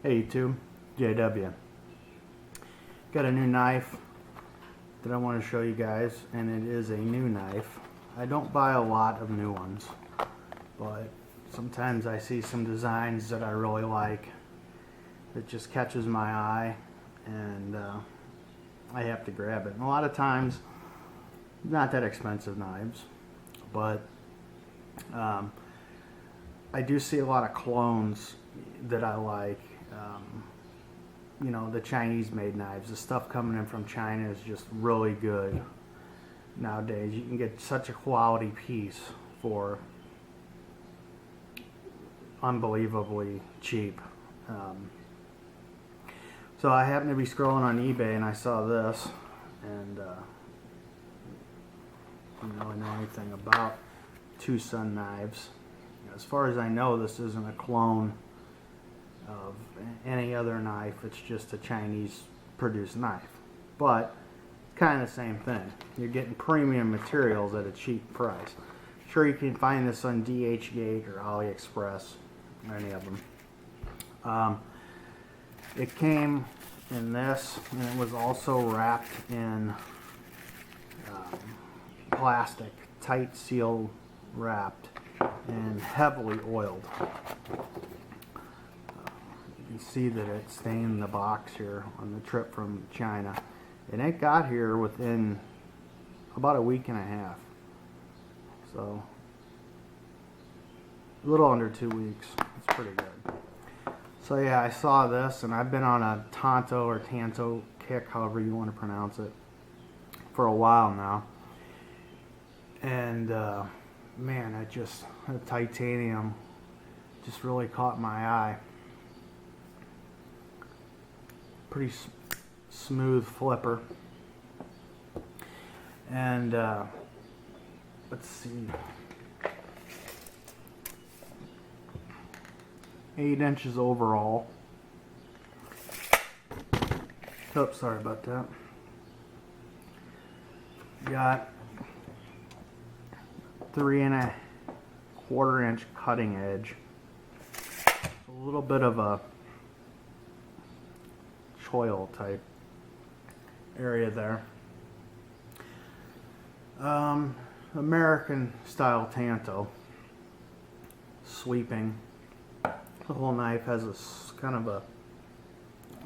Hey YouTube, JW. Got a new knife that I want to show you guys, and it is a new knife. I don't buy a lot of new ones, but sometimes I see some designs that I really like that just catches my eye, and I have to grab it. And a lot of times, not that expensive knives, but I do see a lot of clones that I like. You know, the Chinese made knives, the stuff coming in from China is just really good nowadays. You can get such a quality piece for unbelievably cheap. So I happened to be scrolling on eBay and I saw this, and I don't really know anything about TwoSun knives. As far as I know, this isn't a clone of any other knife. It's just a Chinese produced knife, but kind of the same thing. You're getting premium materials at a cheap price. Sure, you can find this on DHgate or AliExpress or any of them. It came in this, and it was also wrapped in plastic, tight sealed wrapped, and heavily oiled. You can see that it stained the box here on the trip from China, and it got here within about a week and a half, so a little under 2 weeks. It's pretty good. So yeah, I saw this, and I've been on a Tanto or Tanto kick, however you want to pronounce it, for a while now, and man, the titanium just really caught my eye. Pretty smooth flipper, and let's see, 8 inches overall. Oops, sorry about that. Got 3¼ inch cutting edge. A little bit of a choil type area there. American style Tanto, sweeping. The whole knife has a kind of a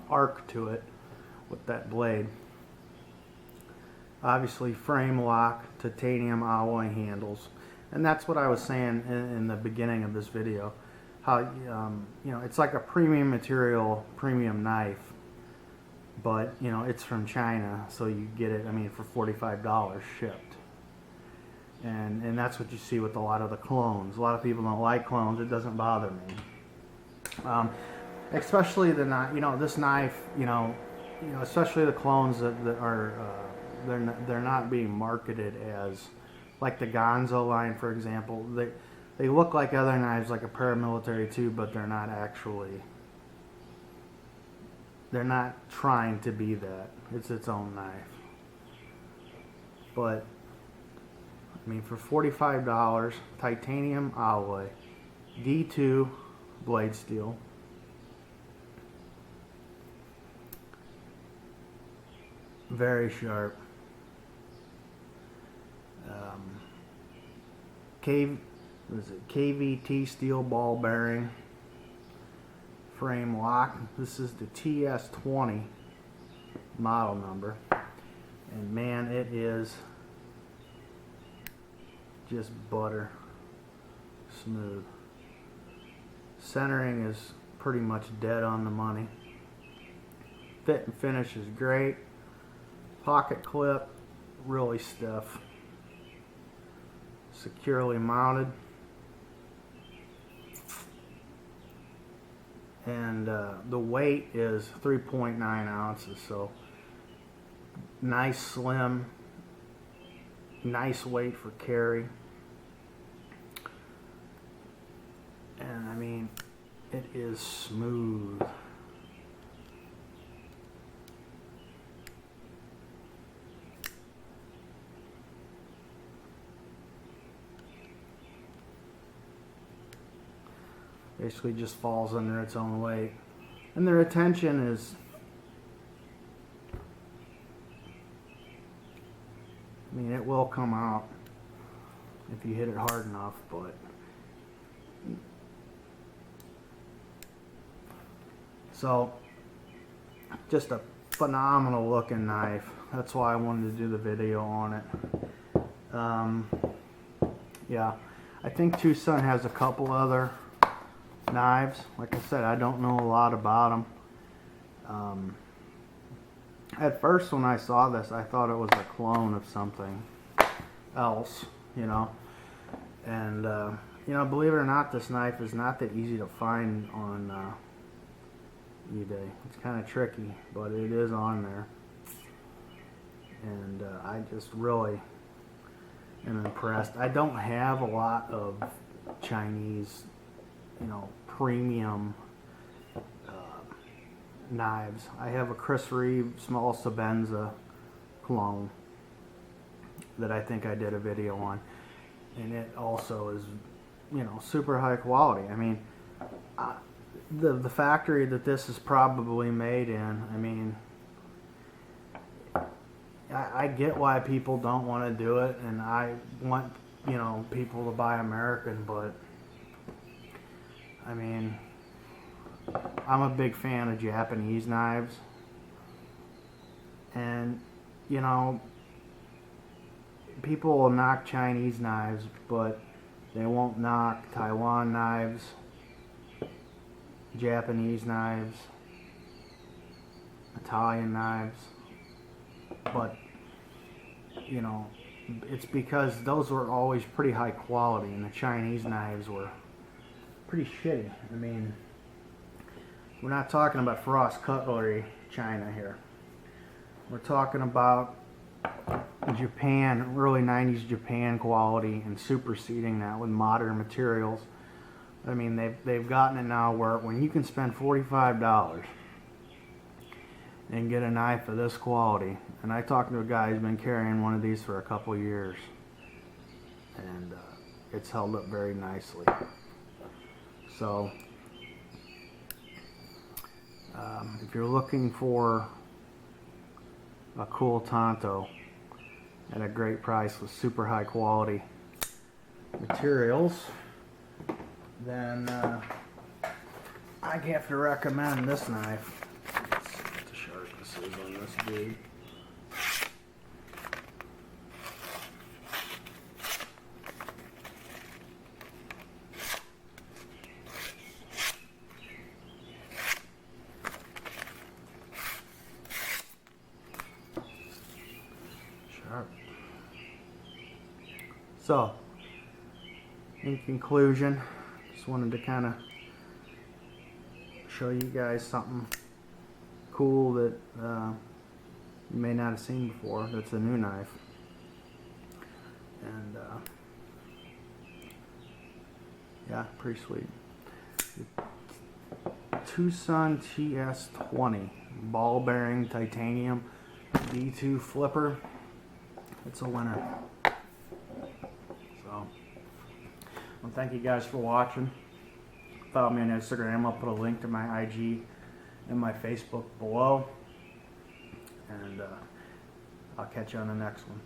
arc to it with that blade. Obviously frame lock, titanium alloy handles, and that's what I was saying in the beginning of this video. How you know, it's like a premium material, premium knife, but you know, it's from China, so you get it, I mean, for $45 shipped. And that's what you see with a lot of the clones. A lot of people don't like clones. It doesn't bother me. Especially the knife, you know, this knife, you know, especially the clones that are they're not being marketed as, like the Gonzo line, for example. They look like other knives, like a paramilitary too, but they're not actually. They're not trying to be that. It's its own knife. But I mean, for $45, titanium alloy, D2 blade steel, very sharp. KVT steel ball bearing, frame lock. This is the TS-20 model number, and man, it is just butter smooth. Centering is pretty much dead on the money. Fit and finish is great. Pocket clip, really stiff. Securely mounted. And the weight is 3.9 ounces, so nice, slim, nice weight for carry. And I mean, it is smooth. Basically just falls under its own weight. And the retention is, I mean, it will come out if you hit it hard enough, but so just a phenomenal looking knife. That's why I wanted to do the video on it. Yeah, I think TwoSun has a couple other knives. Like I said, I don't know a lot about them. At first when I saw this, I thought it was a clone of something else, you know. And you know, believe it or not, this knife is not that easy to find on eBay. It's kind of tricky, but it is on there. And I just really am impressed. I don't have a lot of Chinese, you know, premium knives. I have a Chris Reeve small Sabenza clone that I think I did a video on, and it also is, you know, super high quality. I mean, the factory that this is probably made in, I mean, I get why people don't want to do it, and I want, you know, people to buy American, but I mean, I'm a big fan of Japanese knives, and you know, people will knock Chinese knives, but they won't knock Taiwan knives, Japanese knives, Italian knives. But you know, it's because those were always pretty high quality, and the Chinese knives were pretty shitty. I mean, we're not talking about Frost Cutlery China here. We're talking about Japan, early 90s Japan quality, and superseding that with modern materials. I mean, they've gotten it now where when you can spend $45 and get a knife of this quality. And I talked to a guy who's been carrying one of these for a couple years, and it's held up very nicely. So if you're looking for a cool Tanto at a great price with super high quality materials, then I have to recommend this knife. The sharpness is on this dude. Sharp. So, in conclusion, just wanted to kind of show you guys something cool that you may not have seen before. That's a new knife, and yeah, pretty sweet. TwoSun TS-20 ball bearing titanium D2 flipper. It's a winner. So, well, thank you guys for watching. Follow me on Instagram. I'll put a link to my IG and my Facebook below. And I'll catch you on the next one.